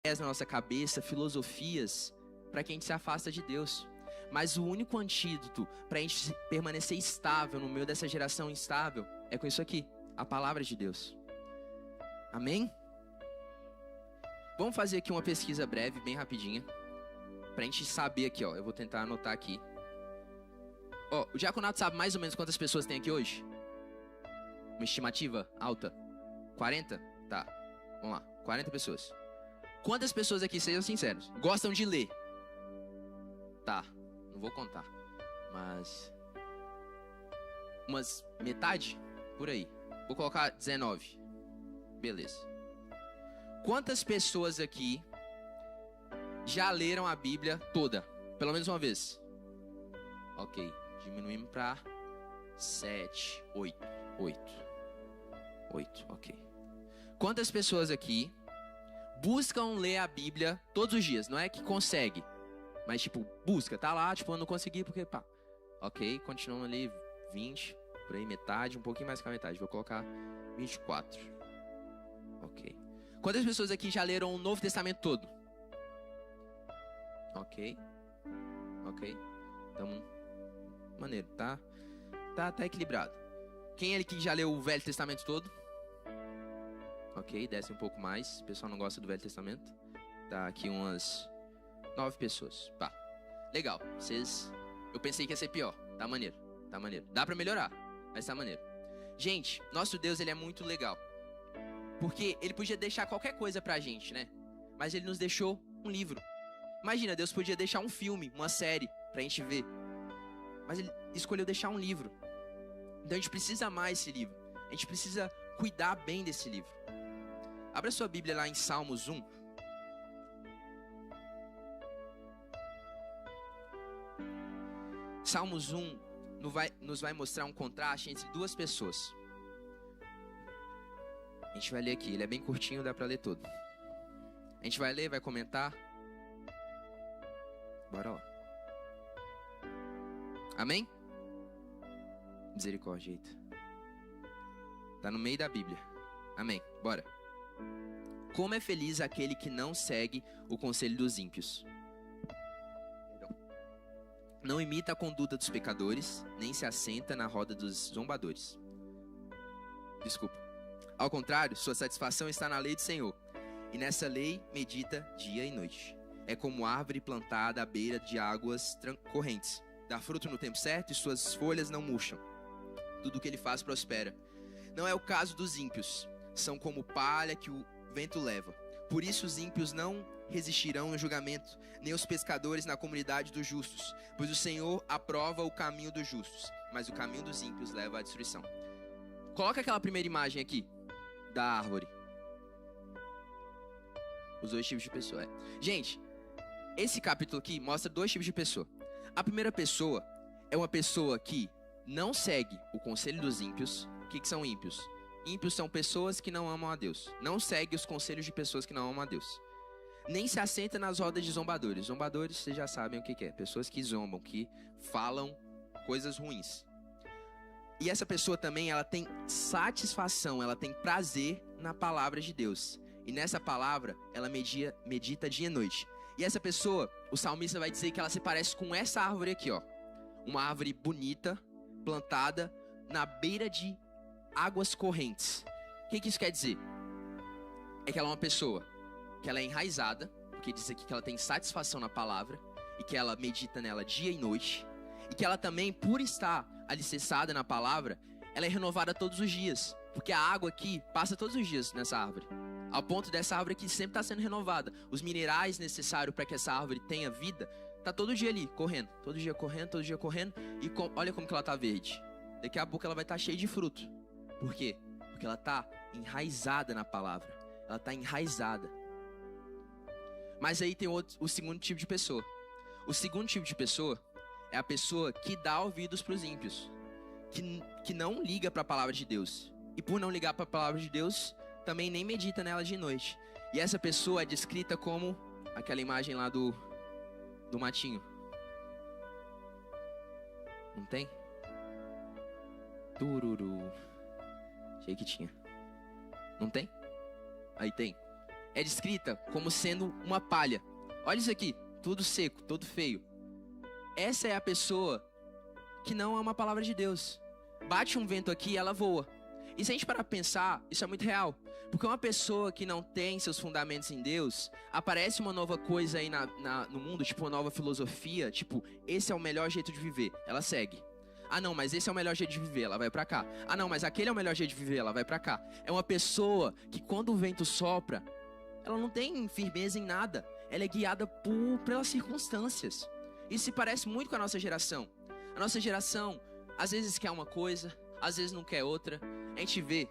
na nossa cabeça, filosofias, para que a gente se afasta de Deus. Mas o único antídoto para a gente permanecer estável no meio dessa geração instável é com isso aqui, a palavra de Deus. Amém? Vamos fazer aqui uma pesquisa breve, bem rapidinha, pra gente saber aqui, ó. Eu vou tentar anotar aqui. Ó, o diaconato sabe mais ou menos quantas pessoas tem aqui hoje? Uma estimativa alta? 40? Tá, vamos lá, 40 pessoas. Quantas pessoas aqui, sejam sinceros, gostam de ler? Tá, não vou contar, mas... umas metade? Por aí. Vou colocar 19. Beleza. Quantas pessoas aqui já leram a Bíblia toda? Pelo menos uma vez. Ok, diminuímos pra 7, 8, ok. Quantas pessoas aqui buscam ler a Bíblia todos os dias? Não é que consegue, mas tipo, busca, tá lá, tipo, eu não consegui porque pá. Ok, continuando ali, 20, por aí, metade, um pouquinho mais que a metade. Vou colocar 24. Ok. Quantas pessoas aqui já leram o Novo Testamento todo? Ok. Tamo maneiro, tá equilibrado. Quem aqui já leu o Velho Testamento todo? Ok, desce um pouco mais. O pessoal não gosta do Velho Testamento. Tá aqui umas 9 pessoas. Pá. Legal. Eu pensei que ia ser pior. Tá maneiro. Dá pra melhorar, mas tá maneiro. Gente, nosso Deus, ele é muito legal. Porque ele podia deixar qualquer coisa pra gente, né? Mas ele nos deixou um livro. Imagina, Deus podia deixar um filme, uma série pra gente ver. Mas ele escolheu deixar um livro. Então a gente precisa amar esse livro. A gente precisa cuidar bem desse livro. Abra sua Bíblia lá em Salmos 1. Salmos 1 nos vai mostrar um contraste entre duas pessoas. A gente vai ler aqui, ele é bem curtinho, dá pra ler todo. A gente vai ler, vai comentar. Bora lá. Amém? Misericórdia, eita. Tá no meio da Bíblia. Amém, bora. Como é feliz aquele que não segue o conselho dos ímpios. Não imita a conduta dos pecadores, nem se assenta na roda dos zombadores. Desculpa. Ao contrário, sua satisfação está na lei do Senhor, e nessa lei medita dia e noite. É como árvore plantada à beira de águas correntes. Dá fruto no tempo certo e suas folhas não murcham. Tudo o que ele faz prospera. Não é o caso dos ímpios. São como palha que o vento leva. Por isso os ímpios não resistirão no julgamento, nem os pescadores na comunidade dos justos. Pois o Senhor aprova o caminho dos justos, mas o caminho dos ímpios leva à destruição. Coloca aquela primeira imagem aqui, da árvore. Os dois tipos de pessoa. Gente, esse capítulo aqui mostra dois tipos de pessoa. A primeira pessoa é uma pessoa que não segue o conselho dos ímpios. O que são ímpios? Ímpios são pessoas que não amam a Deus. Não segue os conselhos de pessoas que não amam a Deus. Nem se assenta nas rodas de zombadores. Zombadores, vocês já sabem o que é. Pessoas que zombam, que falam coisas ruins. E essa pessoa também, ela tem satisfação, ela tem prazer na palavra de Deus. E nessa palavra, ela medita dia e noite. E essa pessoa, o salmista vai dizer que ela se parece com essa árvore aqui, ó. Uma árvore bonita, plantada na beira de águas correntes. O que isso quer dizer? É que ela é uma pessoa que ela é enraizada, porque diz aqui que ela tem satisfação na palavra, e que ela medita nela dia e noite, e que ela também, por estar alicerçada na palavra, ela é renovada todos os dias, porque a água aqui passa todos os dias nessa árvore, ao ponto dessa árvore aqui sempre está sendo renovada. Os minerais necessários para que essa árvore tenha vida, tá todo dia ali, correndo, todo dia correndo, e olha como que ela tá verde. Daqui a pouco ela vai estar cheia de fruto. Por quê? Porque ela tá enraizada na palavra, ela tá enraizada. Mas aí tem o segundo tipo de pessoa. O segundo tipo de pessoa é a pessoa que dá ouvidos para os ímpios, que não liga para a palavra de Deus. E por não ligar para a palavra de Deus, também nem medita nela de noite. E essa pessoa é descrita como aquela imagem lá do matinho. Não tem? Tururu. Achei que tinha. Não tem? Aí tem. é descrita como sendo uma palha. Olha isso aqui, tudo seco, todo feio. Essa é a pessoa que não é uma palavra de Deus. Bate um vento aqui e ela voa. E se a gente parar pra pensar, isso é muito real. Porque uma pessoa que não tem seus fundamentos em Deus, aparece uma nova coisa aí no mundo, tipo uma nova filosofia, tipo, esse é o melhor jeito de viver, ela segue. Ah não, mas esse é o melhor jeito de viver, ela vai pra cá. Ah não, mas aquele é o melhor jeito de viver, ela vai pra cá. É uma pessoa que quando o vento sopra, ela não tem firmeza em nada. Ela é guiada pelas circunstâncias. Isso se parece muito com a nossa geração. A nossa geração, às vezes quer uma coisa, às vezes não quer outra. A gente vê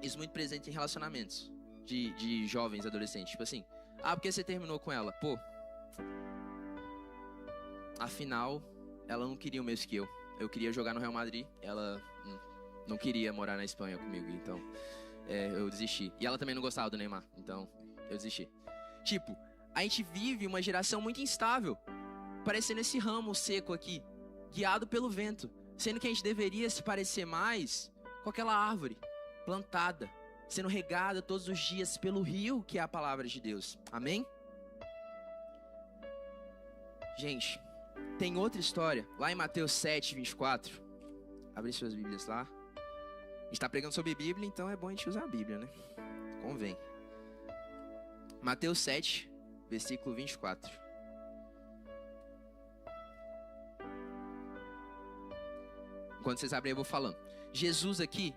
isso muito presente em relacionamentos de jovens, adolescentes. Tipo assim, porque você terminou com ela? Pô, afinal, ela não queria o mesmo que eu. Eu queria jogar no Real Madrid, ela não queria morar na Espanha comigo, então eu desisti. E ela também não gostava do Neymar, então eu desisti. Tipo, a gente vive uma geração muito instável, parecendo esse ramo seco aqui, guiado pelo vento, sendo que a gente deveria se parecer mais com aquela árvore plantada, sendo regada todos os dias pelo rio que é a palavra de Deus. Amém? Gente, tem outra história, lá em Mateus 7, 24. Abre suas Bíblias lá. A gente tá pregando sobre Bíblia, então é bom a gente usar a Bíblia, né? Convém. Mateus 7, versículo 24. Enquanto vocês abrem, eu vou falando. Jesus aqui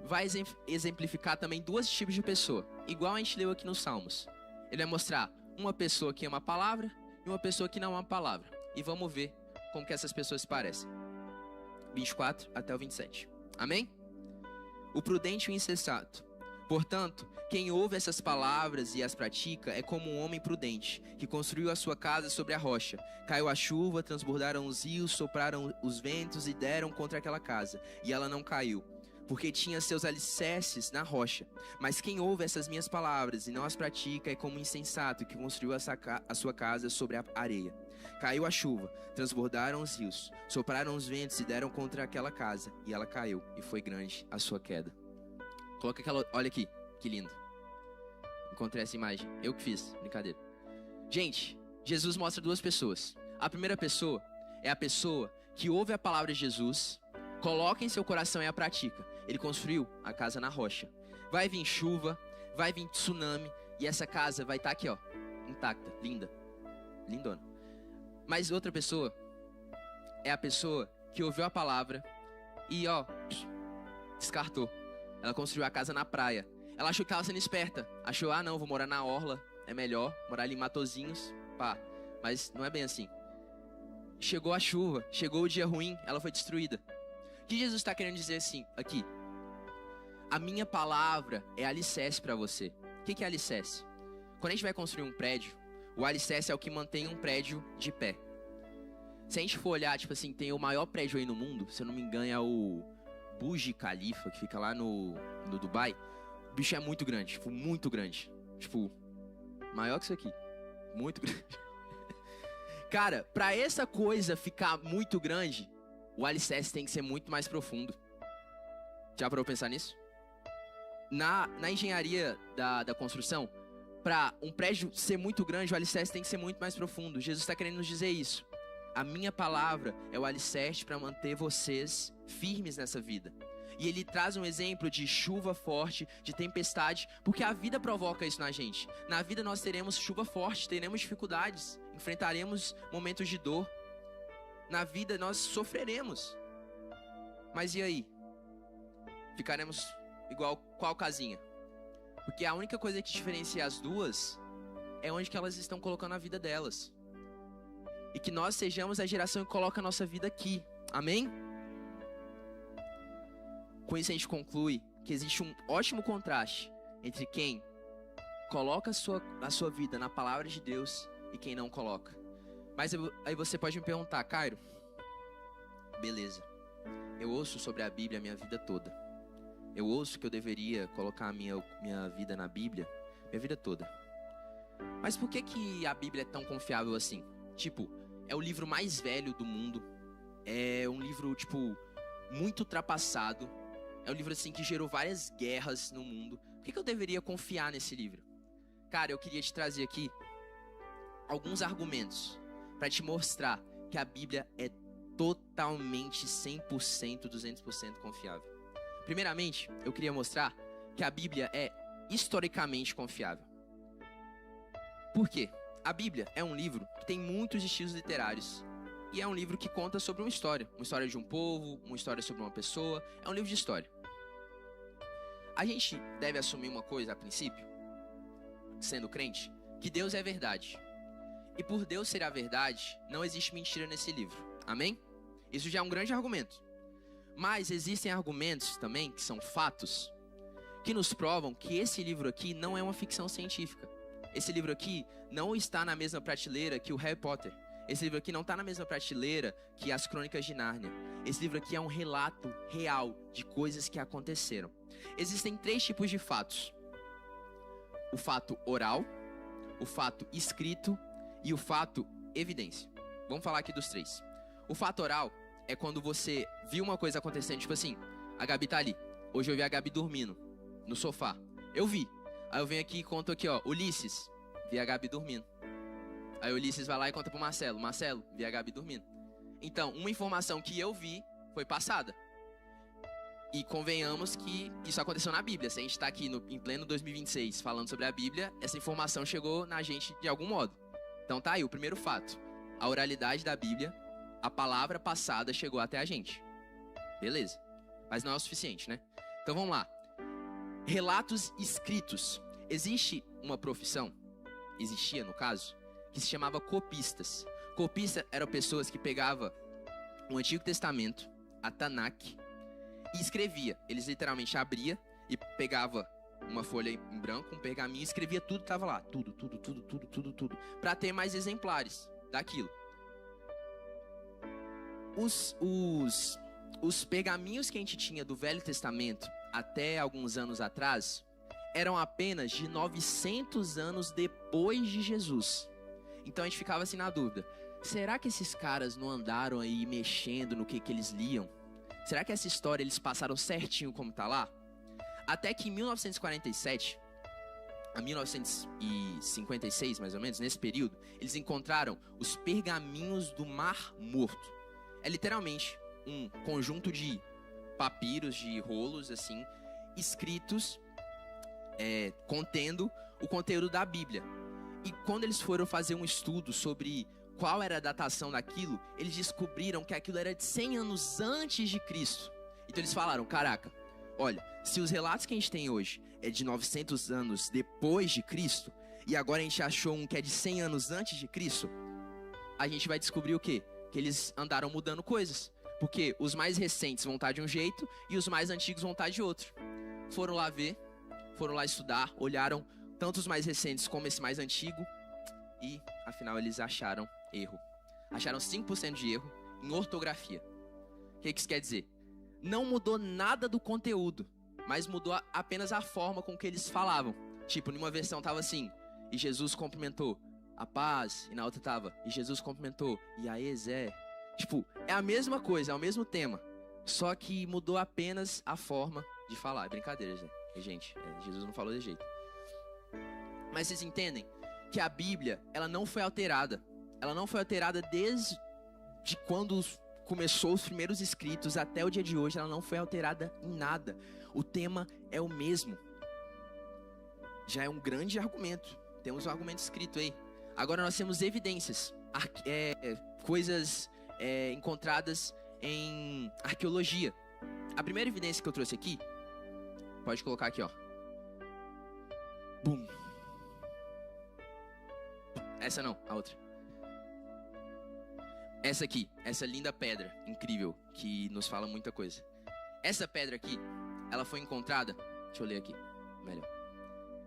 vai exemplificar também dois tipos de pessoa, igual a gente leu aqui nos Salmos. Ele vai mostrar uma pessoa que ama a palavra e uma pessoa que não ama a palavra. E vamos ver como que essas pessoas se parecem. 24 até o 27. Amém? O prudente e o insensato. Portanto, quem ouve essas palavras e as pratica é como um homem prudente, que construiu a sua casa sobre a rocha. Caiu a chuva, transbordaram os rios, sopraram os ventos e deram contra aquela casa. E ela não caiu, porque tinha seus alicerces na rocha. Mas quem ouve essas minhas palavras e não as pratica é como um insensato que construiu a sua casa sobre a areia. Caiu a chuva, transbordaram os rios, sopraram os ventos e deram contra aquela casa. E ela caiu, e foi grande a sua queda. Coloca aquela... Olha aqui, que lindo. Encontrei essa imagem. Eu que fiz, brincadeira. Gente, Jesus mostra duas pessoas. A primeira pessoa é a pessoa que ouve a palavra de Jesus, coloca em seu coração e a pratica. Ele construiu a casa na rocha. Vai vir chuva, vai vir tsunami, e essa casa vai estar aqui, ó, intacta, linda, lindona. Mas outra pessoa é a pessoa que ouviu a palavra e, ó, descartou. Ela construiu a casa na praia. Ela achou que estava sendo esperta. Achou, não, vou morar na orla, é melhor morar ali em Matozinhos, pá. Mas não é bem assim. Chegou a chuva, chegou o dia ruim, ela foi destruída. O que Jesus está querendo dizer assim, aqui? A minha palavra é alicerce para você. O que é alicerce? Quando a gente vai construir um prédio, o alicerce é o que mantém um prédio de pé. Se a gente for olhar, tipo assim, tem o maior prédio aí no mundo, se eu não me engano é o Burj Khalifa, que fica lá no Dubai. O bicho é muito grande, tipo, muito grande. Tipo, maior que isso aqui. Muito grande. Cara, pra essa coisa ficar muito grande, o alicerce tem que ser muito mais profundo. Já parou pra pensar nisso? Na engenharia da construção, para um prédio ser muito grande, o alicerce tem que ser muito mais profundo. Jesus está querendo nos dizer isso. A minha palavra é o alicerce para manter vocês firmes nessa vida. E ele traz um exemplo de chuva forte, de tempestade, porque a vida provoca isso na gente. Na vida nós teremos chuva forte, teremos dificuldades, enfrentaremos momentos de dor. Na vida nós sofreremos. Mas e aí? Ficaremos igual qual casinha? Porque a única coisa que diferencia as duas é onde que elas estão colocando a vida delas. E que nós sejamos a geração que coloca a nossa vida aqui. Amém? Com isso a gente conclui que existe um ótimo contraste entre quem coloca a sua vida na palavra de Deus e quem não coloca. Mas aí você pode me perguntar, Cairo, beleza, eu ouço sobre a Bíblia a minha vida toda. Eu ouço que eu deveria colocar a minha vida na Bíblia minha vida toda. Mas por que a Bíblia é tão confiável assim? Tipo, é o livro mais velho do mundo. É um livro, tipo, muito ultrapassado. É um livro, assim, que gerou várias guerras no mundo. Por que eu deveria confiar nesse livro? Cara, eu queria te trazer aqui alguns argumentos para te mostrar que a Bíblia é totalmente 100%, 200% confiável. Primeiramente, eu queria mostrar que a Bíblia é historicamente confiável. Por quê? A Bíblia é um livro que tem muitos estilos literários. E é um livro que conta sobre uma história de um povo, uma história sobre uma pessoa. É um livro de história. A gente deve assumir uma coisa a princípio, sendo crente, que Deus é verdade. E por Deus ser a verdade, não existe mentira nesse livro. Amém? Isso já é um grande argumento. Mas existem argumentos também, que são fatos, que nos provam que esse livro aqui não é uma ficção científica. Esse livro aqui não está na mesma prateleira que o Harry Potter. Esse livro aqui não está na mesma prateleira que as Crônicas de Nárnia. Esse livro aqui é um relato real de coisas que aconteceram. Existem 3 tipos de fatos. O fato oral, o fato escrito e o fato evidência. Vamos falar aqui dos 3. O fato oral é quando você viu uma coisa acontecendo, tipo assim, a Gabi tá ali. Hoje eu vi a Gabi dormindo no sofá. Eu vi. Aí eu venho aqui e conto aqui, ó, Ulisses, vi a Gabi dormindo. Aí o Ulisses vai lá e conta pro Marcelo. Marcelo, vi a Gabi dormindo. Então, uma informação que eu vi foi passada. E convenhamos que isso aconteceu na Bíblia. Se a gente tá aqui em pleno 2026 falando sobre a Bíblia, essa informação chegou na gente de algum modo. Então tá aí o primeiro fato. A oralidade da Bíblia, a palavra passada chegou até a gente. Beleza. Mas não é o suficiente, né? Então vamos lá. Relatos escritos. Existe uma profissão, existia no caso, que se chamava copistas. Copistas eram pessoas que pegavam o Antigo Testamento, a Tanakh, e escrevia. Eles literalmente abriam e pegava uma folha em branco, um pergaminho, e escrevia tudo que estava lá. Tudo. Para ter mais exemplares daquilo. Os pergaminhos que a gente tinha do Velho Testamento até alguns anos atrás eram apenas de 900 anos depois de Jesus. Então a gente ficava assim na dúvida. Será que esses caras não andaram aí mexendo no que eles liam? Será que essa história eles passaram certinho como tá lá? Até que em 1947 a 1956, mais ou menos, nesse período, eles encontraram os pergaminhos do Mar Morto. É literalmente um conjunto de papiros, de rolos, assim, escritos, contendo o conteúdo da Bíblia. E quando eles foram fazer um estudo sobre qual era a datação daquilo, eles descobriram que aquilo era de 100 anos antes de Cristo. Então eles falaram, caraca, olha, se os relatos que a gente tem hoje é de 900 anos depois de Cristo, e agora a gente achou um que é de 100 anos antes de Cristo, a gente vai descobrir o quê? Que eles andaram mudando coisas. Porque os mais recentes vão estar de um jeito e os mais antigos vão estar de outro. Foram lá ver, foram lá estudar, olharam tanto os mais recentes como esse mais antigo e, afinal, eles acharam erro. Acharam 5% de erro em ortografia. O que isso quer dizer? Não mudou nada do conteúdo, mas mudou apenas a forma com que eles falavam. Tipo, numa versão tava assim, e Jesus cumprimentou a paz, e na outra tava, e Jesus cumprimentou, e aí Zé. Tipo, é a mesma coisa, é o mesmo tema, só que mudou apenas a forma de falar. É brincadeira, gente. Jesus não falou de jeito. Mas vocês entendem que a Bíblia, ela não foi alterada. Ela não foi alterada desde quando começou os primeiros escritos até o dia de hoje. Ela não foi alterada em nada. O tema é o mesmo. Já é um grande argumento. Temos um argumento escrito aí. Agora nós temos evidências, coisas encontradas em arqueologia. A primeira evidência que eu trouxe aqui, pode colocar aqui, ó. Bum. Essa não, a outra. Essa aqui, essa linda pedra incrível que nos fala muita coisa. Essa pedra aqui, ela foi encontrada, deixa eu ler aqui, melhor,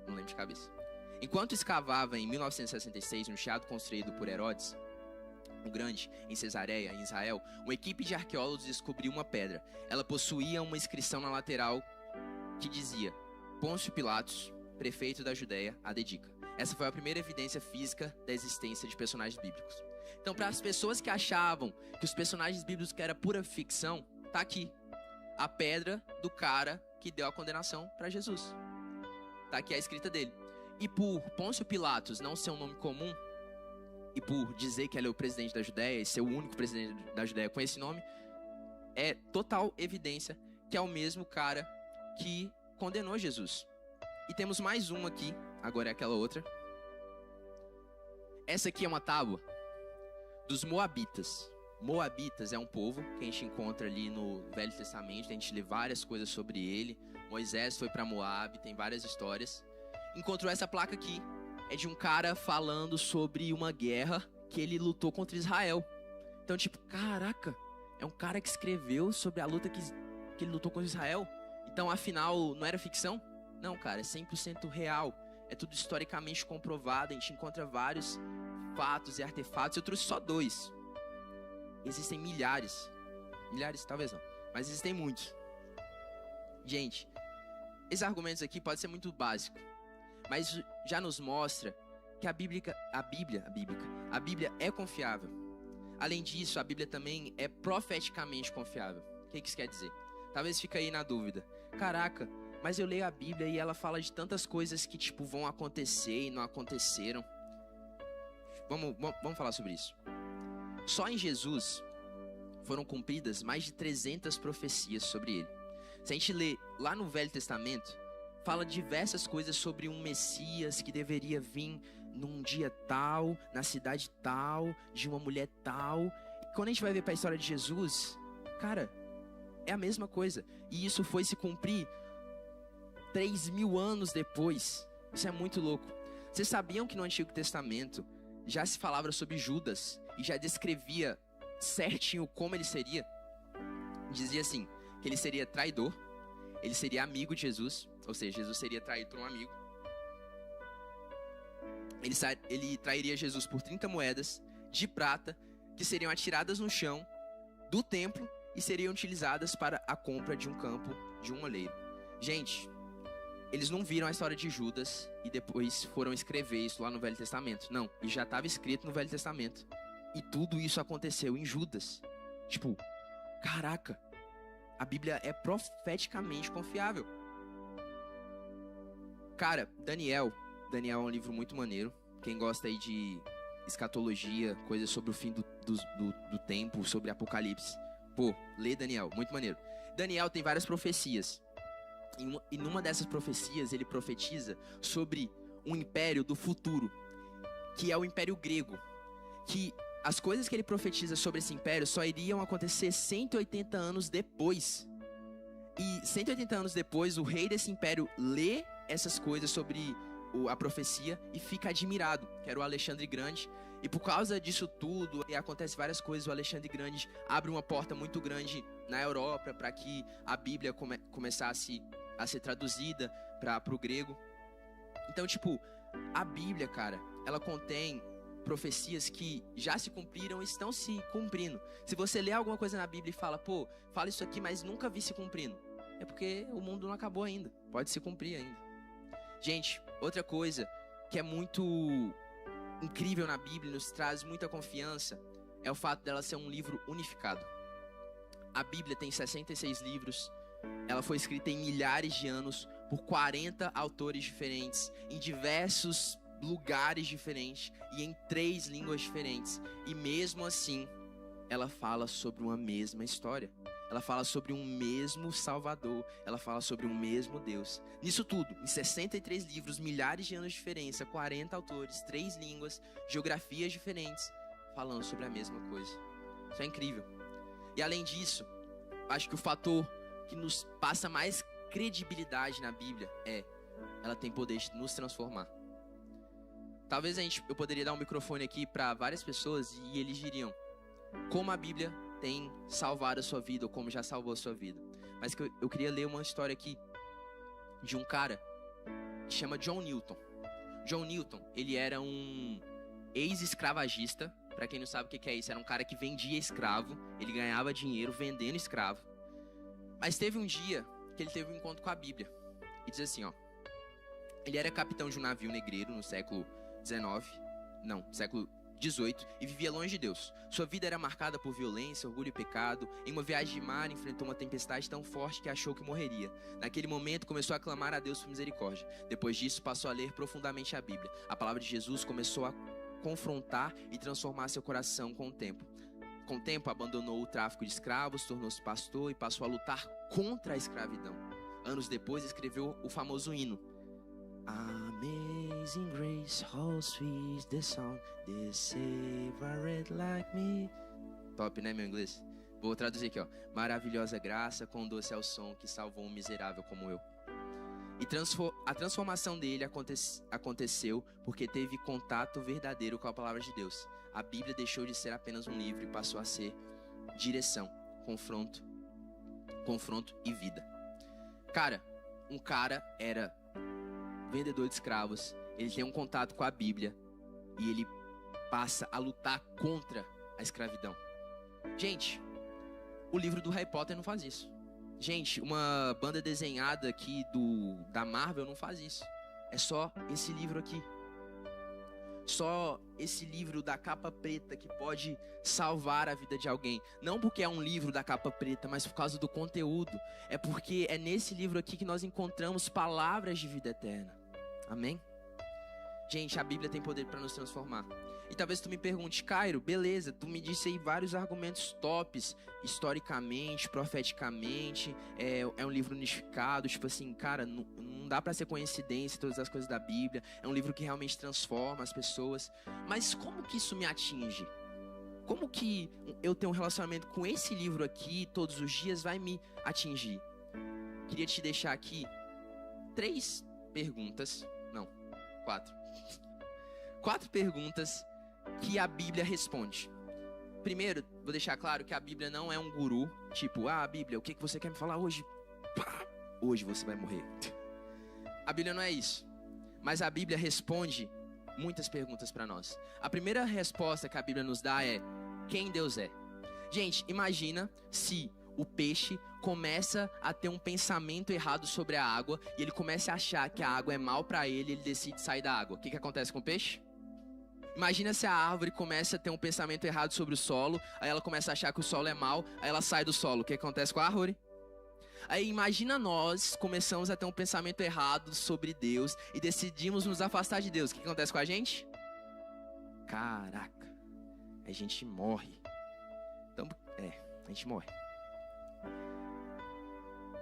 não lembro de cabeça. Enquanto escavava em 1966 no chiado construído por Herodes o Grande, em Cesareia, em Israel, uma equipe de arqueólogos descobriu uma pedra. Ela possuía uma inscrição na lateral que dizia: Pôncio Pilatos, prefeito da Judéia, a dedica. Essa foi a primeira evidência física da existência de personagens bíblicos. Então, para as pessoas que achavam que os personagens bíblicos era pura ficção, tá aqui a pedra do cara que deu a condenação para Jesus. Tá aqui a escrita dele. E por Pôncio Pilatos não ser um nome comum, e por dizer que ele é o presidente da Judéia, e ser o único presidente da Judéia com esse nome, é total evidência que é o mesmo cara que condenou Jesus. E temos mais uma aqui, agora é aquela outra. Essa aqui é uma tábua dos Moabitas. Moabitas é um povo que a gente encontra ali no Velho Testamento, a gente lê várias coisas sobre ele. Moisés foi para Moab, tem várias histórias. Encontrou essa placa aqui, é de um cara falando sobre uma guerra que ele lutou contra Israel. Então, tipo, caraca, é um cara que escreveu sobre a luta que ele lutou contra Israel. Então, afinal, não era ficção? Não, cara, é 100% real. É tudo historicamente comprovado, a gente encontra vários fatos e artefatos. Eu trouxe só 2. Existem milhares. Milhares, talvez não, mas existem muitos. Gente, esses argumentos aqui podem ser muito básicos, mas já nos mostra que a Bíblia é confiável. Além disso, a Bíblia também é profeticamente confiável. O que isso quer dizer? Talvez fique aí na dúvida. Caraca, mas eu leio a Bíblia e ela fala de tantas coisas que, tipo, vão acontecer e não aconteceram. Vamos falar sobre isso. Só em Jesus foram cumpridas mais de 300 profecias sobre ele. Se a gente ler lá no Velho Testamento, fala diversas coisas sobre um Messias que deveria vir num dia tal, na cidade tal, de uma mulher tal. E quando a gente vai ver para a história de Jesus, cara, é a mesma coisa. E isso foi se cumprir 3.000 anos depois. Isso é muito louco. Vocês sabiam que no Antigo Testamento já se falava sobre Judas e já descrevia certinho como ele seria? Dizia assim, que ele seria traidor, ele seria amigo de Jesus, ou seja, Jesus seria traído por um amigo. Ele trairia Jesus por 30 moedas de prata, que seriam atiradas no chão do templo e seriam utilizadas para a compra de um campo de um oleiro. Gente, eles não viram a história de Judas e depois foram escrever isso lá no Velho Testamento. Não, e já estava escrito no Velho Testamento. E tudo isso aconteceu em Judas. Tipo, caraca, a Bíblia é profeticamente confiável. Cara, Daniel é um livro muito maneiro. Quem gosta aí de escatologia, coisas sobre o fim do tempo, sobre Apocalipse, pô, lê Daniel, muito maneiro. Daniel tem várias profecias. E numa dessas profecias ele profetiza sobre um império do futuro, que é o Império Grego. Que as coisas que ele profetiza sobre esse império só iriam acontecer 180 anos depois. E 180 anos depois, o rei desse império lê essas coisas sobre a profecia e fica admirado, que era o Alexandre Grande. E por causa disso tudo, acontece várias coisas. O Alexandre Grande abre uma porta muito grande na Europa para que a Bíblia começasse a ser traduzida para o grego. Então, tipo, a Bíblia, cara, ela contém profecias que já se cumpriram e estão se cumprindo. Se você lê alguma coisa na Bíblia e fala, pô, fala isso aqui, mas nunca vi se cumprindo, é porque o mundo não acabou ainda. Pode se cumprir ainda. Gente, outra coisa que é muito incrível na Bíblia, nos traz muita confiança, é o fato dela ser um livro unificado. A Bíblia tem 66 livros. Ela foi escrita em milhares de anos por 40 autores diferentes, em diversos lugares diferentes e em 3 línguas diferentes. E mesmo assim, ela fala sobre uma mesma história. Ela fala sobre um mesmo Salvador. Ela fala sobre um mesmo Deus. Nisso tudo, em 63 livros, milhares de anos de diferença, 40 autores, 3 línguas, geografias diferentes, falando sobre a mesma coisa. Isso é incrível. E além disso, acho que o fator que nos passa mais credibilidade na Bíblia ela tem poder de nos transformar. Talvez eu poderia dar um microfone aqui para várias pessoas e eles diriam como a Bíblia tem salvado a sua vida ou como já salvou a sua vida. Mas eu queria ler uma história aqui de um cara que chama John Newton. John Newton, ele era um ex-escravagista. Para quem não sabe o que é isso, era um cara que vendia escravo. Ele ganhava dinheiro vendendo escravo. Mas teve um dia que ele teve um encontro com a Bíblia. E diz assim, ó. Ele era capitão de um navio negreiro no século XIX. Não, século 18, e vivia longe de Deus. Sua vida era marcada por violência, orgulho e pecado. Em uma viagem de mar, enfrentou uma tempestade tão forte que achou que morreria. Naquele momento, começou a clamar a Deus por misericórdia. Depois disso, passou a ler profundamente a Bíblia. A palavra de Jesus começou a confrontar e transformar seu coração com o tempo. Com o tempo, abandonou o tráfico de escravos, tornou-se pastor e passou a lutar contra a escravidão. Anos depois, escreveu o famoso hino. Amazing grace, how sweet the sound, the Savior like me. Top, né, meu inglês? Vou traduzir aqui, ó. Maravilhosa graça, quão doce é o som que salvou um miserável como eu. E a transformação dele aconteceu porque teve contato verdadeiro com a palavra de Deus. A Bíblia deixou de ser apenas um livro e passou a ser direção, confronto e vida. Um cara era vendedor de escravos, ele tem um contato com a Bíblia e ele passa a lutar contra a escravidão. Gente, o livro do Harry Potter não faz isso. Gente, uma banda desenhada aqui da Marvel não faz isso. É só esse livro aqui. Só esse livro da capa preta que pode salvar a vida de alguém. Não porque é um livro da capa preta, mas por causa do conteúdo. É porque é nesse livro aqui que nós encontramos palavras de vida eterna. Amém? Gente, a Bíblia tem poder para nos transformar. E talvez tu me pergunte, Cairo, beleza, tu me disse aí vários argumentos tops, historicamente, profeticamente, é um livro unificado, tipo assim, cara, não dá para ser coincidência todas as coisas da Bíblia, é um livro que realmente transforma as pessoas. Mas como que isso me atinge? Como que eu ter um relacionamento com esse livro aqui todos os dias vai me atingir? Queria te deixar aqui 4 perguntas que a Bíblia responde. Primeiro, vou deixar claro que a Bíblia não é um guru, tipo, Bíblia, o que você quer me falar hoje? Pá, hoje você vai morrer. A Bíblia não é isso. Mas a Bíblia responde muitas perguntas para nós. A primeira resposta que a Bíblia nos dá é: quem Deus é? Gente, imagina se o peixe começa a ter um pensamento errado sobre a água e ele começa a achar que a água é mal para ele e ele decide sair da água. O que acontece com o peixe? Imagina se a árvore começa a ter um pensamento errado sobre o solo, aí ela começa a achar que o solo é mal, aí ela sai do solo. O que acontece com a árvore? Aí imagina nós começamos a ter um pensamento errado sobre Deus e decidimos nos afastar de Deus. O que acontece com a gente? Caraca, a gente morre. Então, a gente morre.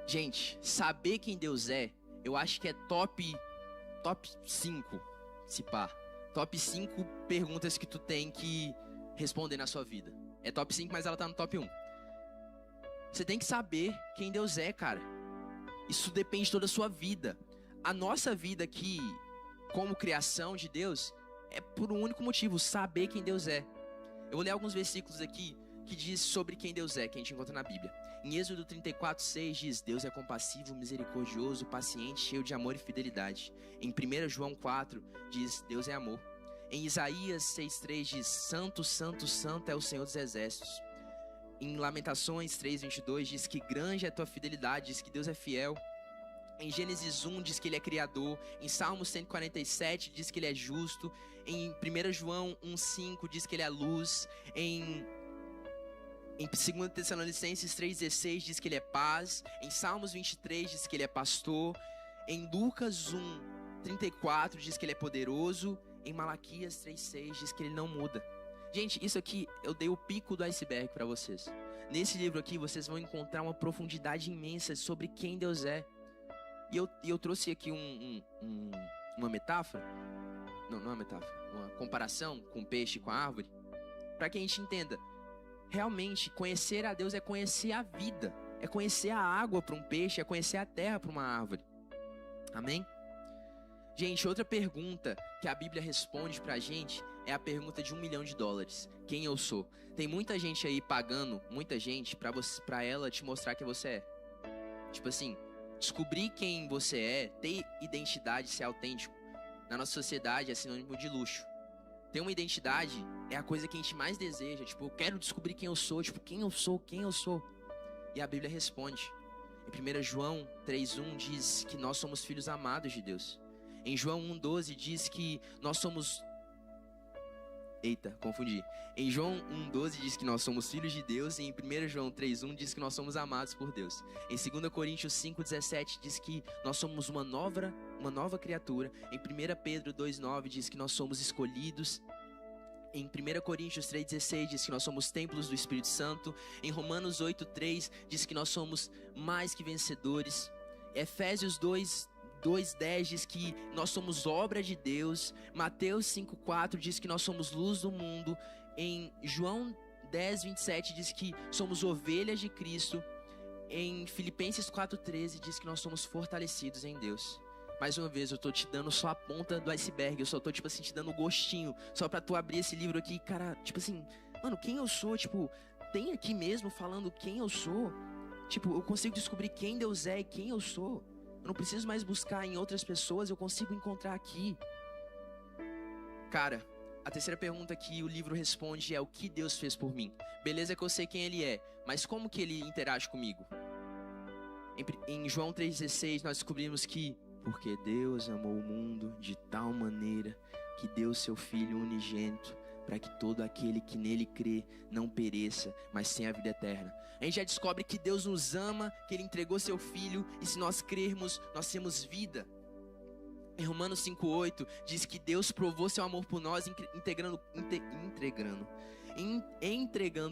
Gente, saber quem Deus é, eu acho que é top 5, se pá. Top 5 perguntas que tu tem que responder na sua vida. É top 5, mas ela tá no top 1. Você tem que saber quem Deus é, cara. Isso depende de toda a sua vida. A nossa vida aqui, como criação de Deus, é por um único motivo: saber quem Deus é. Eu vou ler alguns versículos aqui que diz sobre quem Deus é, que a gente encontra na Bíblia. Em Êxodo 34:6 diz: Deus é compassivo, misericordioso, paciente, cheio de amor e fidelidade. Em 1 João 4 diz: Deus é amor. Em Isaías 6:3 diz: Santo, santo, santo é o Senhor dos exércitos. Em Lamentações 3:22 diz que grande é a tua fidelidade, diz que Deus é fiel. Em Gênesis 1 diz que ele é criador. Em Salmos 147 diz que ele é justo. Em 1 João 1:5 diz que ele é luz. Em 2 Tessalonicenses 3:16 diz que ele é paz. Em Salmos 23 diz que ele é pastor. Em Lucas 1:34 diz que ele é poderoso. Em Malaquias 3:6 diz que ele não muda. Gente, isso aqui eu dei o pico do iceberg para vocês. Nesse livro aqui vocês vão encontrar uma profundidade imensa sobre quem Deus é. E eu trouxe aqui uma metáfora. Não é uma metáfora. Uma comparação com o peixe e com a árvore. Para que a gente entenda. Realmente, conhecer a Deus é conhecer a vida. É conhecer a água para um peixe, é conhecer a terra para uma árvore. Amém? Gente, outra pergunta que a Bíblia responde pra gente é a pergunta de $1 milhão. Quem eu sou? Tem muita gente aí pagando, muita gente, pra ela te mostrar quem você é. Tipo assim, descobrir quem você é, ter identidade, ser autêntico, na nossa sociedade é sinônimo de luxo. Ter uma identidade é a coisa que a gente mais deseja. Tipo, eu quero descobrir quem eu sou. Tipo, quem eu sou? E a Bíblia responde. Em 1 João 3:1 diz que nós somos filhos amados de Deus. Em João 1:12 diz que nós somos Eita, confundi. Em João 1,12 diz que nós somos filhos de Deus, e em 1 João 3,1 diz que nós somos amados por Deus. Em 2 Coríntios 5,17 diz que nós somos uma nova criatura. Em 1 Pedro 2,9 diz que nós somos escolhidos. Em 1 Coríntios 3,16 diz que nós somos templos do Espírito Santo. Em Romanos 8,3 diz que nós somos mais que vencedores. Efésios 2:10 diz que nós somos obra de Deus. Mateus 5:4 diz que nós somos luz do mundo. Em João 10:27 diz que somos ovelhas de Cristo. Em Filipenses 4:13 diz que nós somos fortalecidos em Deus. Mais uma vez, eu tô te dando só a ponta do iceberg. Eu só tô, tipo assim, te dando um gostinho. Só pra tu abrir esse livro aqui, cara, tipo assim, mano, quem eu sou? Tipo, tem aqui mesmo falando quem eu sou. Tipo, eu consigo descobrir quem Deus é e quem eu sou. Eu não preciso mais buscar em outras pessoas, eu consigo encontrar aqui. Cara, a terceira pergunta que o livro responde é: o que Deus fez por mim? Beleza que eu sei quem Ele é, mas como que Ele interage comigo? Em João 3,16 nós descobrimos que porque Deus amou o mundo de tal maneira que deu seu Filho unigênito, para que todo aquele que nele crê não pereça, mas tenha a vida eterna. A gente já descobre que Deus nos ama, que Ele entregou seu Filho, e se nós crermos, nós temos vida. Em Romanos 5:8 diz que Deus provou seu amor por nós entregando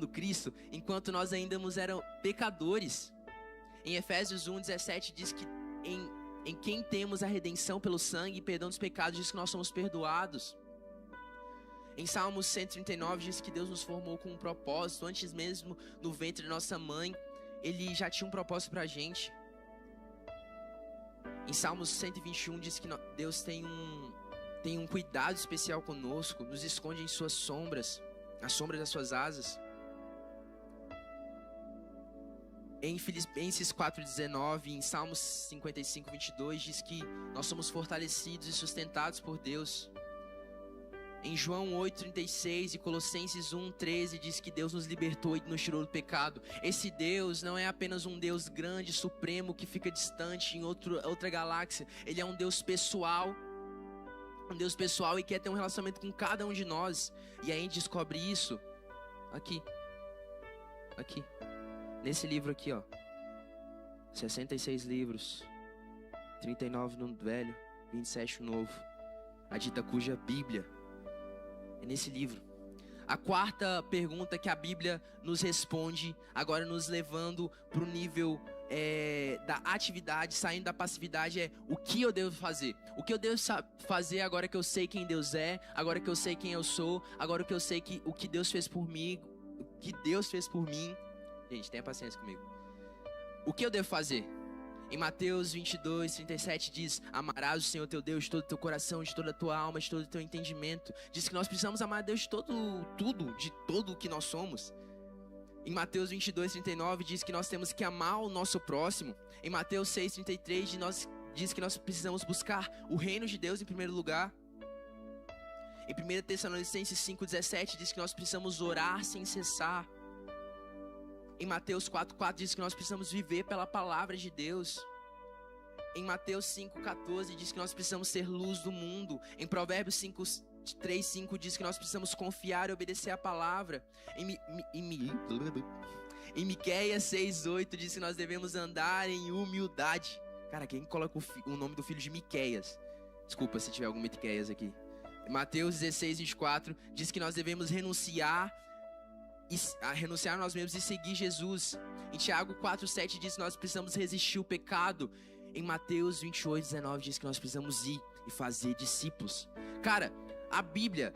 Cristo enquanto nós ainda éramos pecadores. Em Efésios 1:17 diz que em quem temos a redenção pelo sangue e perdão dos pecados, diz que nós somos perdoados. Em Salmos 139 diz que Deus nos formou com um propósito. Antes mesmo no ventre de nossa mãe, Ele já tinha um propósito pra gente. Em Salmos 121 diz que Deus tem um cuidado especial conosco, nos esconde em suas sombras, as sombras das suas asas. Em Filipenses 4:19, em Salmos 55:22 diz que nós somos fortalecidos e sustentados por Deus. Em João 8:36 e Colossenses 1:13 diz que Deus nos libertou e nos tirou do pecado. Esse Deus não é apenas um Deus grande, supremo, que fica distante em outra galáxia. Ele é um Deus pessoal. Um Deus pessoal e quer ter um relacionamento com cada um de nós. E aí a gente descobre isso aqui. Nesse livro aqui, ó. 66 livros. 39 no Velho, 27 no Novo. A dita cuja Bíblia. É nesse livro. A quarta pergunta que a Bíblia nos responde, agora nos levando para o nível da atividade, saindo da passividade, é: o que eu devo fazer? O que eu devo fazer agora que eu sei quem Deus é, agora que eu sei quem eu sou, agora que eu sei o que Deus fez por mim, o que Deus fez por mim. Gente, tenha paciência comigo. O que eu devo fazer? Em Mateus 22:37 diz: amarás o Senhor teu Deus de todo o teu coração, de toda a tua alma, de todo o teu entendimento. Diz que nós precisamos amar a Deus de todo o que nós somos. Em Mateus 22:39 diz que nós temos que amar o nosso próximo. Em Mateus 6:33 diz que nós precisamos buscar o reino de Deus em primeiro lugar. Em 1 Tessalonicenses 5:17 diz que nós precisamos orar sem cessar. Em Mateus 4:4 diz que nós precisamos viver pela palavra de Deus. Em Mateus 5:14 diz que nós precisamos ser luz do mundo. Em Provérbios 3:5 diz que nós precisamos confiar e obedecer a palavra. Em Miqueias 6:8 diz que nós devemos andar em humildade. Cara, quem coloca o nome do filho de Miqueias? Desculpa se tiver algum Miqueias aqui. Em Mateus 16:24 diz que nós devemos renunciar a nós mesmos e seguir Jesus. Em Tiago 4:7 diz que nós precisamos resistir o pecado. Em Mateus 28:19 diz que nós precisamos ir e fazer discípulos. Cara, a Bíblia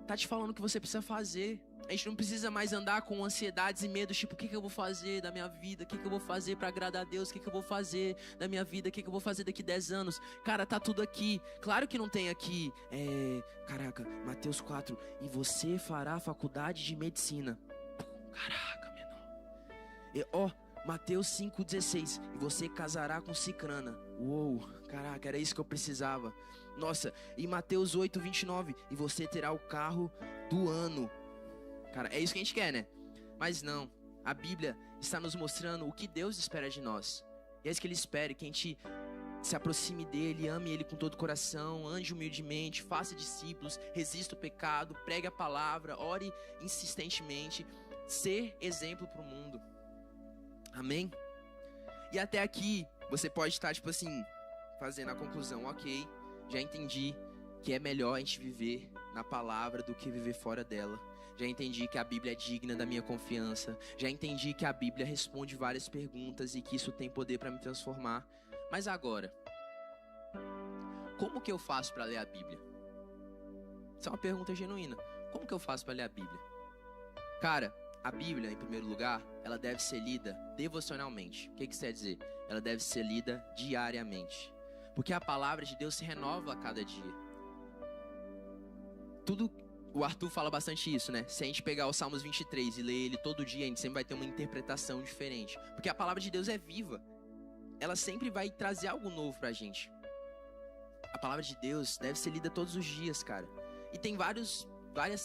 tá te falando o que você precisa fazer. A gente não precisa mais andar com ansiedades e medos, tipo, o que eu vou fazer da minha vida? O que eu vou fazer pra agradar a Deus? O que eu vou fazer da minha vida? O que eu vou fazer daqui 10 anos? Cara, tá tudo aqui. Claro que não tem aqui, caraca, Mateus 4, e você fará faculdade de medicina. Caraca, menor. Mateus 5:16, e você casará com Cicrana. Uou, caraca, era isso que eu precisava. Nossa, e Mateus 8:29, e você terá o carro do ano. Cara, é isso que a gente quer, né? Mas não, a Bíblia está nos mostrando o que Deus espera de nós. E é isso que Ele espera, que a gente se aproxime dele, ame ele com todo o coração, ande humildemente, faça discípulos, resista o pecado, pregue a palavra, ore insistentemente, ser exemplo para o mundo. Amém? E até aqui, você pode estar, tipo assim, fazendo a conclusão, ok, já entendi que é melhor a gente viver na palavra do que viver fora dela. Já entendi que a Bíblia é digna da minha confiança. Já entendi que a Bíblia responde várias perguntas e que isso tem poder para me transformar. Mas agora, como que eu faço para ler a Bíblia? Essa é uma pergunta genuína. Como que eu faço para ler a Bíblia? Cara, a Bíblia, em primeiro lugar, ela deve ser lida devocionalmente. O que isso quer dizer? Ela deve ser lida diariamente. Porque a palavra de Deus se renova a cada dia. O Arthur fala bastante isso, né? Se a gente pegar o Salmos 23 e ler ele todo dia, a gente sempre vai ter uma interpretação diferente. Porque a palavra de Deus é viva. Ela sempre vai trazer algo novo pra gente. A palavra de Deus deve ser lida todos os dias, cara. E tem várias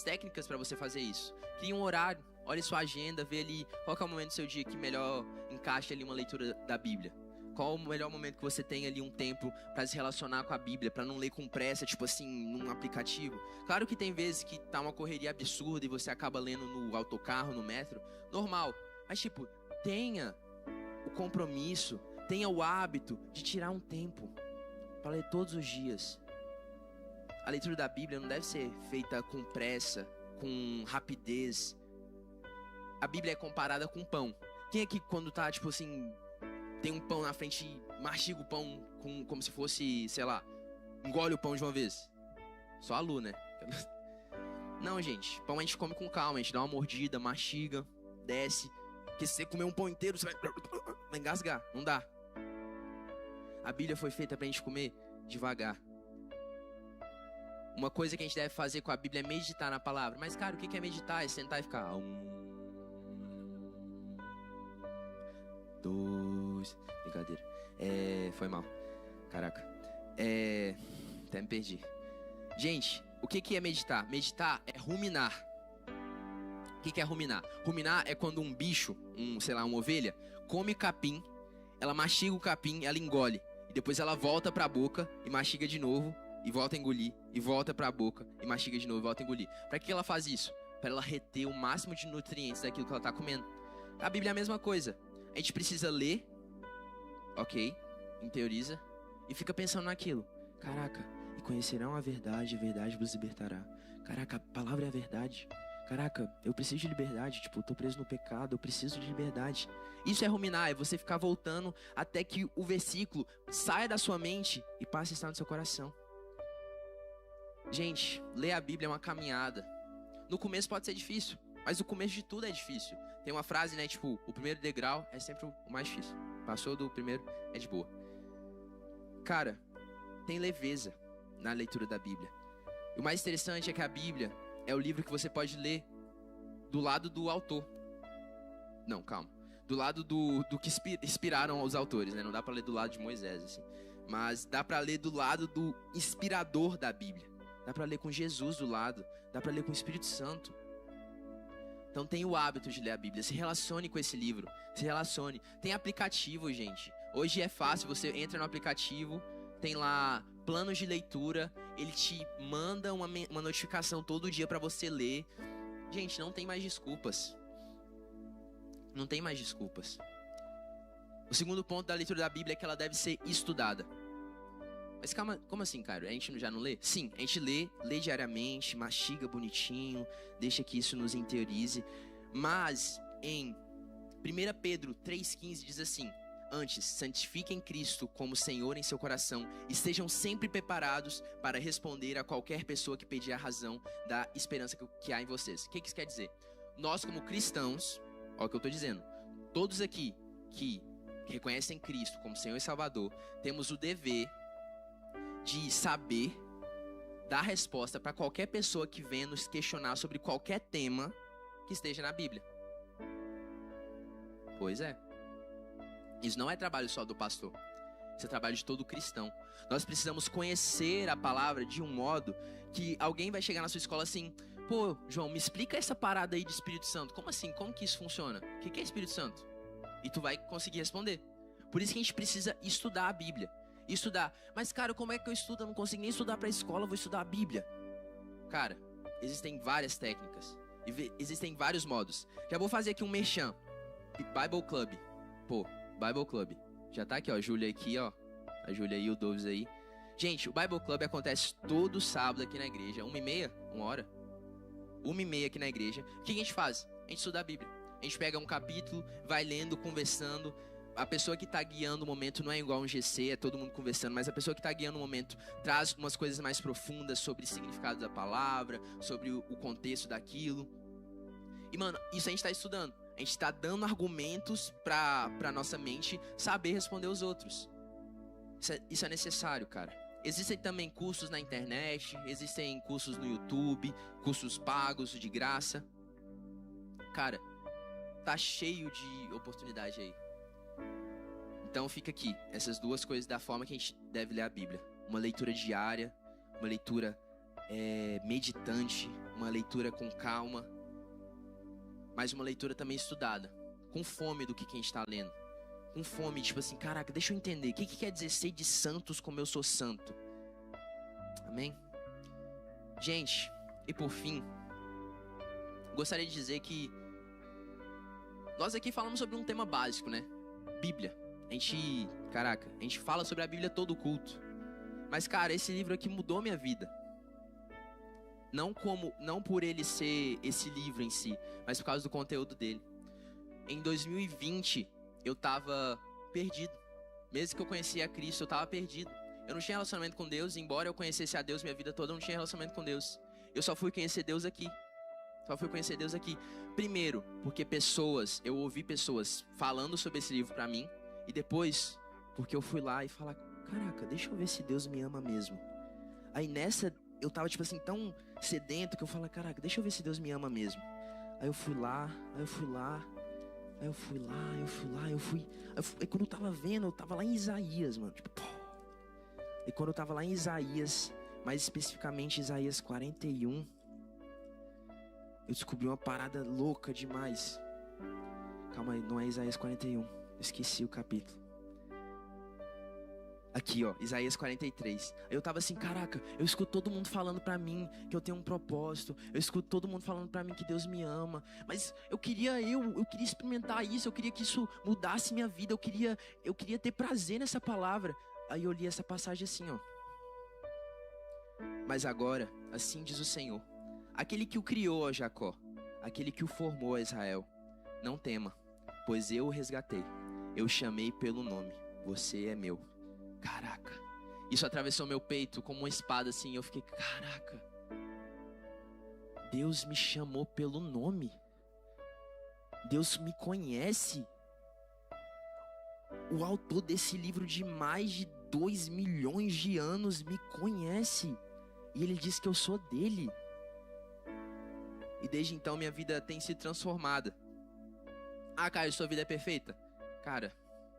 técnicas pra você fazer isso. Cria um horário, olha sua agenda, vê ali qual que é o momento do seu dia que melhor encaixa ali uma leitura da Bíblia. Qual o melhor momento que você tem ali um tempo pra se relacionar com a Bíblia, pra não ler com pressa, tipo assim, num aplicativo. Claro que tem vezes que tá uma correria absurda e você acaba lendo no autocarro, no metro, normal. Mas tipo, tenha o compromisso, tenha o hábito de tirar um tempo pra ler todos os dias. A leitura da Bíblia não deve ser feita com pressa, com rapidez. A Bíblia é comparada com pão. Quem aqui quando tá, tipo assim, tem um pão na frente e mastiga o pão como se fosse, sei lá, engole o pão de uma vez? Só a Lu, né? Não, gente. Pão a gente come com calma. A gente dá uma mordida, mastiga, desce. Porque se você comer um pão inteiro, você vai engasgar. Não dá. A Bíblia foi feita pra gente comer devagar. Uma coisa que a gente deve fazer com a Bíblia é meditar na palavra. Mas, cara, o que é meditar? É sentar e ficar... Brincadeira. Foi mal. Caraca. Até me perdi. Gente, o que é meditar? Meditar é ruminar. O que é ruminar? Ruminar é quando um bicho, uma ovelha, come capim, ela mastiga o capim, ela engole. E depois ela volta pra boca e mastiga de novo, e volta a engolir, e volta pra boca e mastiga de novo e volta a engolir. Pra que ela faz isso? Pra ela reter o máximo de nutrientes daquilo que ela tá comendo. A Bíblia é a mesma coisa. A gente precisa ler, ok, interioriza, e fica pensando naquilo. Caraca, e conhecerão a verdade vos libertará. Caraca, a palavra é a verdade. Caraca, eu preciso de liberdade, tipo, eu tô preso no pecado, eu preciso de liberdade. Isso é ruminar, é você ficar voltando até que o versículo saia da sua mente e passe a estar no seu coração. Gente, ler a Bíblia é uma caminhada. No começo pode ser difícil, mas o começo de tudo é difícil. Tem uma frase, né, tipo, o primeiro degrau é sempre o mais difícil. Passou do primeiro, é de boa. Cara, tem leveza na leitura da Bíblia. E o mais interessante é que a Bíblia é o livro que você pode ler do lado do autor. Não, calma. Do lado do que inspiraram os autores, né? Não dá pra ler do lado de Moisés, assim. Mas dá pra ler do lado do inspirador da Bíblia. Dá pra ler com Jesus do lado. Dá pra ler com o Espírito Santo. Então tenha o hábito de ler a Bíblia. Se relacione com esse livro. Se relacione. Tem aplicativo, gente. Hoje é fácil. Você entra no aplicativo. Tem lá planos de leitura. Ele te manda uma notificação todo dia pra você ler. Gente, não tem mais desculpas. Não tem mais desculpas. O segundo ponto da leitura da Bíblia é que ela deve ser estudada. Mas calma, como assim, cara? A gente já não lê? Sim, a gente lê diariamente, mastiga bonitinho, deixa que isso nos interiorize. Mas em 1 Pedro 3,15 diz assim: antes, santifiquem Cristo como Senhor em seu coração e estejam sempre preparados para responder a qualquer pessoa que pedir a razão da esperança que há em vocês. O que isso quer dizer? Nós como cristãos, olha o que eu estou dizendo, todos aqui que reconhecem Cristo como Senhor e Salvador, temos o dever de saber dar resposta para qualquer pessoa que venha nos questionar sobre qualquer tema que esteja na Bíblia. Pois é. Isso não é trabalho só do pastor. Isso é trabalho de todo cristão. Nós precisamos conhecer a palavra de um modo que alguém vai chegar na sua escola assim: pô, João, me explica essa parada aí de Espírito Santo. Como assim? Como que isso funciona? O que é Espírito Santo? E tu vai conseguir responder. Por isso que a gente precisa estudar a Bíblia. estudar. Mas, cara, como é que eu estudo? Eu não consigo nem estudar pra escola, eu vou estudar a Bíblia. Cara, existem várias técnicas. Existem vários modos. Já vou fazer aqui um merchan. Bible Club. Pô, Bible Club. Já tá aqui, ó. A Júlia aqui, ó. A Júlia aí, o Doves aí. Gente, o Bible Club acontece todo sábado aqui na igreja. 1h30, 1h. 1h30 aqui na igreja. O que a gente faz? A gente estuda a Bíblia. A gente pega um capítulo, vai lendo, conversando. A pessoa que tá guiando o momento não é igual um GC, é todo mundo conversando, mas a pessoa que tá guiando o momento traz umas coisas mais profundas sobre o significado da palavra, sobre o contexto daquilo. E, mano, isso a gente tá estudando. A gente tá dando argumentos pra nossa mente saber responder os outros. Isso é necessário, cara. Existem também cursos na internet, existem cursos no YouTube, cursos pagos, de graça. Cara, tá cheio de oportunidade aí. Então fica aqui, essas duas coisas da forma que a gente deve ler a Bíblia. Uma leitura diária, uma leitura meditante, uma leitura com calma, mas uma leitura também estudada, com fome do que a gente está lendo. Com fome, tipo assim, caraca, deixa eu entender, o que quer dizer ser de santos como eu sou santo? Amém? Gente, e por fim, gostaria de dizer que nós aqui falamos sobre um tema básico, né? Bíblia. A gente fala sobre a Bíblia todo culto. Mas, cara, esse livro aqui mudou minha vida. Não por ele ser esse livro em si, mas por causa do conteúdo dele. Em 2020, eu tava perdido. Mesmo que eu conhecia a Cristo, eu tava perdido. Eu não tinha relacionamento com Deus, embora eu conhecesse a Deus minha vida toda, eu não tinha relacionamento com Deus. Eu só fui conhecer Deus aqui. Primeiro, porque eu ouvi pessoas falando sobre esse livro pra mim. E depois, porque eu fui lá e falar, caraca, deixa eu ver se Deus me ama mesmo. Aí nessa, eu tava tipo assim, tão sedento que eu falei, caraca, deixa eu ver se Deus me ama mesmo. Aí eu fui lá. Aí quando eu tava vendo, eu tava lá em Isaías, mano. Tipo, pô. E quando eu tava lá em Isaías, mais especificamente Isaías 41, eu descobri uma parada louca demais. Calma aí, não é Isaías 41. Esqueci o capítulo. Aqui, ó, Isaías 43. Eu tava assim, caraca, eu escuto todo mundo falando pra mim que eu tenho um propósito. Eu escuto todo mundo falando pra mim que Deus me ama. Mas eu queria experimentar isso. Eu queria que isso mudasse minha vida. Eu queria ter prazer nessa palavra. Aí eu li essa passagem assim, ó. Mas agora, assim diz o Senhor, aquele que o criou, ó Jacó, aquele que o formou, ó Israel, não tema, pois eu o resgatei. Eu chamei pelo nome, você é meu. Caraca, isso atravessou meu peito como uma espada assim. Eu fiquei, caraca, Deus me chamou pelo nome. Deus me conhece. O autor desse livro de mais de 2 milhões de anos me conhece. E ele diz que eu sou dele. E desde então minha vida tem sido transformada. Ah, Caio, sua vida é perfeita? Cara,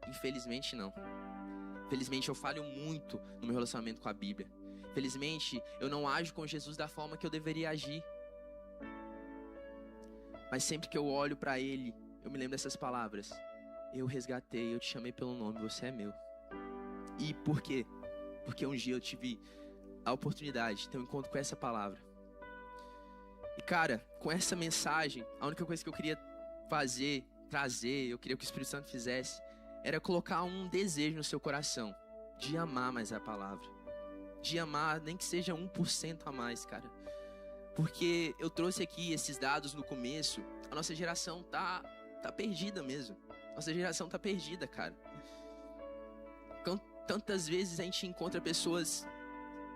infelizmente não. Felizmente eu falho muito no meu relacionamento com a Bíblia. Felizmente eu não ajo com Jesus da forma que eu deveria agir. Mas sempre que eu olho pra Ele, eu me lembro dessas palavras. Eu resgatei, eu te chamei pelo nome, você é meu. E por quê? Porque um dia eu tive a oportunidade de ter um encontro com essa palavra. E cara, com essa mensagem, a única coisa que eu queria trazer, eu queria que o Espírito Santo fizesse, era colocar um desejo no seu coração de amar mais a palavra. De amar, nem que seja 1% a mais, cara. Porque eu trouxe aqui esses dados no começo, a nossa geração tá perdida mesmo. Nossa geração tá perdida, cara. Tantas vezes a gente encontra pessoas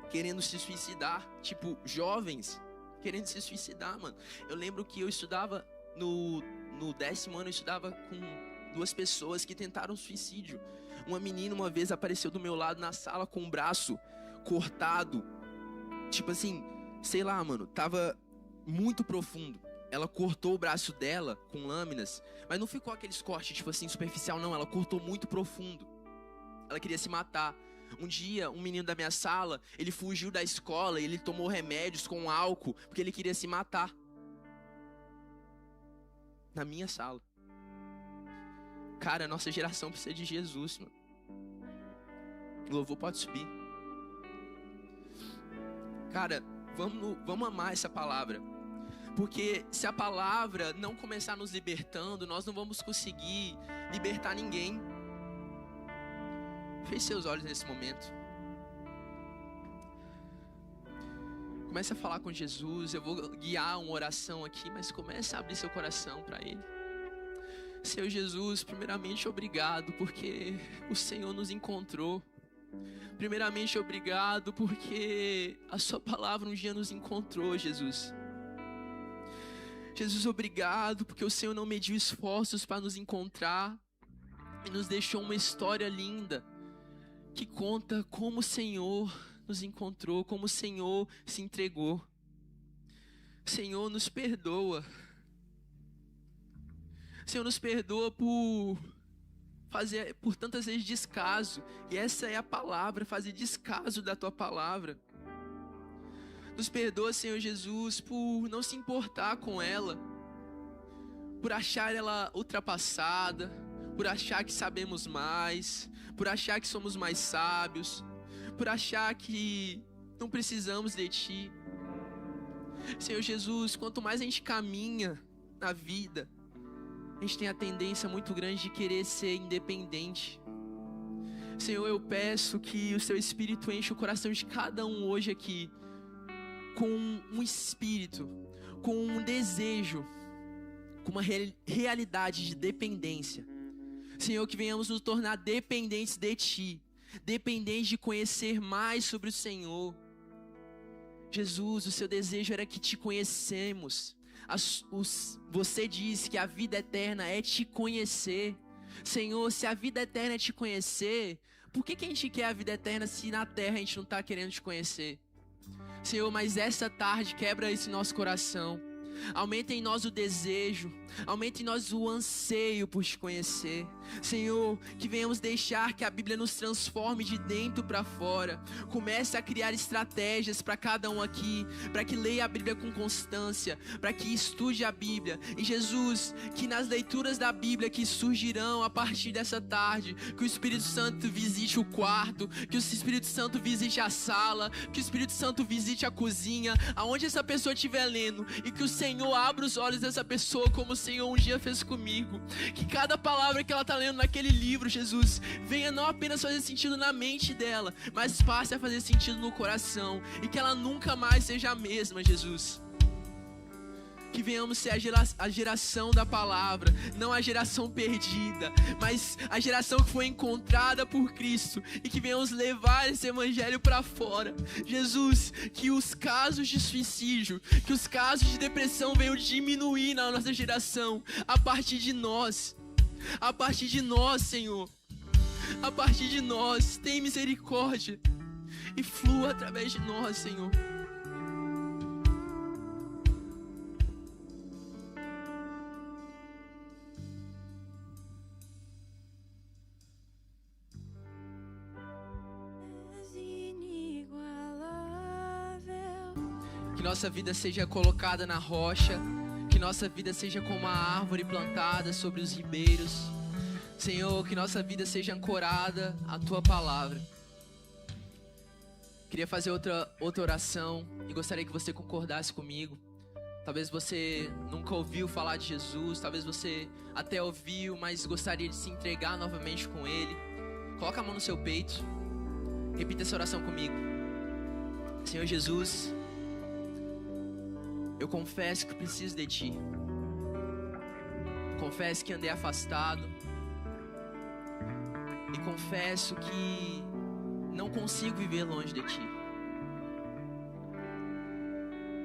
querendo se suicidar, tipo, jovens querendo se suicidar, mano. Eu lembro que eu estudava no 10º ano, eu estudava com 2 pessoas que tentaram suicídio. Uma menina uma vez apareceu do meu lado na sala com o braço cortado. Tipo assim, sei lá, mano, tava muito profundo. Ela cortou o braço dela com lâminas, mas não ficou aqueles cortes, tipo assim, superficial, não. Ela cortou muito profundo. Ela queria se matar. Um dia, um menino da minha sala, ele fugiu da escola e ele tomou remédios com álcool porque ele queria se matar. Na minha sala. Cara, a nossa geração precisa de Jesus, mano. O louvor pode subir. Cara, vamos amar essa palavra. Porque se a palavra não começar nos libertando, nós não vamos conseguir libertar ninguém. Feche seus olhos nesse momento. Comece a falar com Jesus. Eu vou guiar uma oração aqui, mas comece a abrir seu coração para Ele. Senhor Jesus, primeiramente obrigado porque o Senhor nos encontrou. Primeiramente obrigado porque a sua palavra um dia nos encontrou, Jesus. Jesus, obrigado porque o Senhor não mediu esforços para nos encontrar e nos deixou uma história linda que conta como o Senhor nos encontrou, como o Senhor se entregou. Senhor, nos perdoa. Senhor, nos perdoa por fazer por tantas vezes descaso. E essa é a palavra, fazer descaso da tua palavra. Nos perdoa, Senhor Jesus, por não se importar com ela, por achar ela ultrapassada, por achar que sabemos mais, por achar que somos mais sábios, por achar que não precisamos de Ti. Senhor Jesus, quanto mais a gente caminha na vida, a gente tem a tendência muito grande de querer ser independente. Senhor, eu peço que o Seu Espírito enche o coração de cada um hoje aqui com um espírito, com um desejo, com uma realidade de dependência. Senhor, que venhamos nos tornar dependentes de Ti, dependentes de conhecer mais sobre o Senhor. Jesus, o Seu desejo era que Te conhecemos. Você diz que a vida eterna é Te conhecer. Senhor, se a vida eterna é Te conhecer, por que a gente quer a vida eterna se na terra a gente não está querendo Te conhecer? Senhor, mas essa tarde quebra esse nosso coração. Aumenta em nós o desejo, aumenta em nós o anseio por Te conhecer. Senhor, que venhamos deixar que a Bíblia nos transforme de dentro para fora. Comece a criar estratégias para cada um aqui, para que leia a Bíblia com constância, para que estude a Bíblia. E Jesus, que nas leituras da Bíblia que surgirão a partir dessa tarde, que o Espírito Santo visite o quarto, que o Espírito Santo visite a sala, que o Espírito Santo visite a cozinha, aonde essa pessoa estiver lendo, e que o Senhor abra os olhos dessa pessoa como o Senhor um dia fez comigo. Que cada palavra que ela está lendo naquele livro, Jesus, venha não apenas fazer sentido na mente dela, mas passe a fazer sentido no coração, e que ela nunca mais seja a mesma, Jesus. Que venhamos ser a geração da palavra, não a geração perdida, mas a geração que foi encontrada por Cristo, e que venhamos levar esse evangelho para fora. Jesus, que os casos de suicídio, que os casos de depressão venham diminuir na nossa geração, a partir de nós, Senhor, a partir de nós. Tem misericórdia e flua através de nós, Senhor. Que nossa vida seja colocada na rocha, que nossa vida seja como a árvore plantada sobre os ribeiros. Senhor, que nossa vida seja ancorada à Tua palavra. Queria fazer outra oração e gostaria que você concordasse comigo. Talvez você nunca ouviu falar de Jesus, talvez você até ouviu, mas gostaria de se entregar novamente com Ele. Coloca a mão no seu peito, repita essa oração comigo. Senhor Jesus, eu confesso que preciso de Ti. Confesso que andei afastado. E confesso que não consigo viver longe de Ti.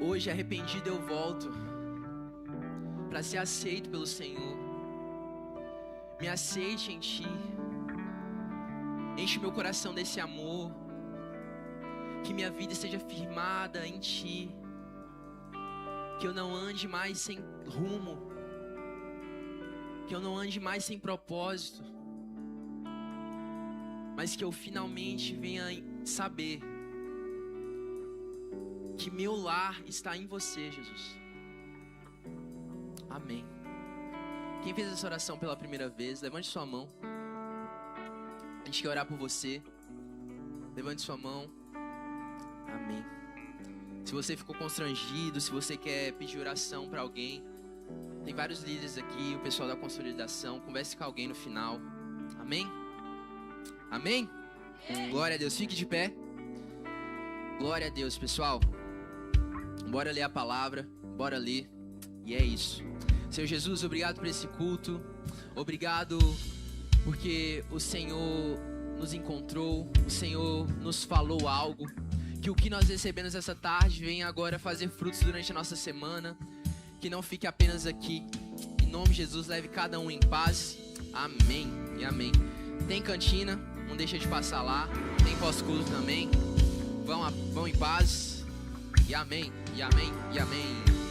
Hoje, arrependido, eu volto para ser aceito pelo Senhor. Me aceite em Ti. Enche meu coração desse amor. Que minha vida esteja firmada em Ti. Que eu não ande mais sem rumo. Que eu não ande mais sem propósito. Mas que eu finalmente venha saber que meu lar está em Você, Jesus. Amém. Quem fez essa oração pela primeira vez, levante sua mão. A gente quer orar por você. levante sua mão. Amém. Se você ficou constrangido, se você quer pedir oração para alguém, tem vários líderes aqui, o pessoal da consolidação, converse com alguém no final. Amém? Amém? Glória a Deus, fique de pé. Glória a Deus, pessoal. Bora ler a palavra, bora ler. E é isso. Senhor Jesus, obrigado por esse culto. Obrigado porque o Senhor nos encontrou, o Senhor nos falou algo. Que o que nós recebemos essa tarde venha agora fazer frutos durante a nossa semana. Que não fique apenas aqui. Em nome de Jesus, leve cada um em paz. Amém e amém. Tem cantina, não deixa de passar lá. Tem pós-culto também. Vão em paz. E amém, e amém, e amém.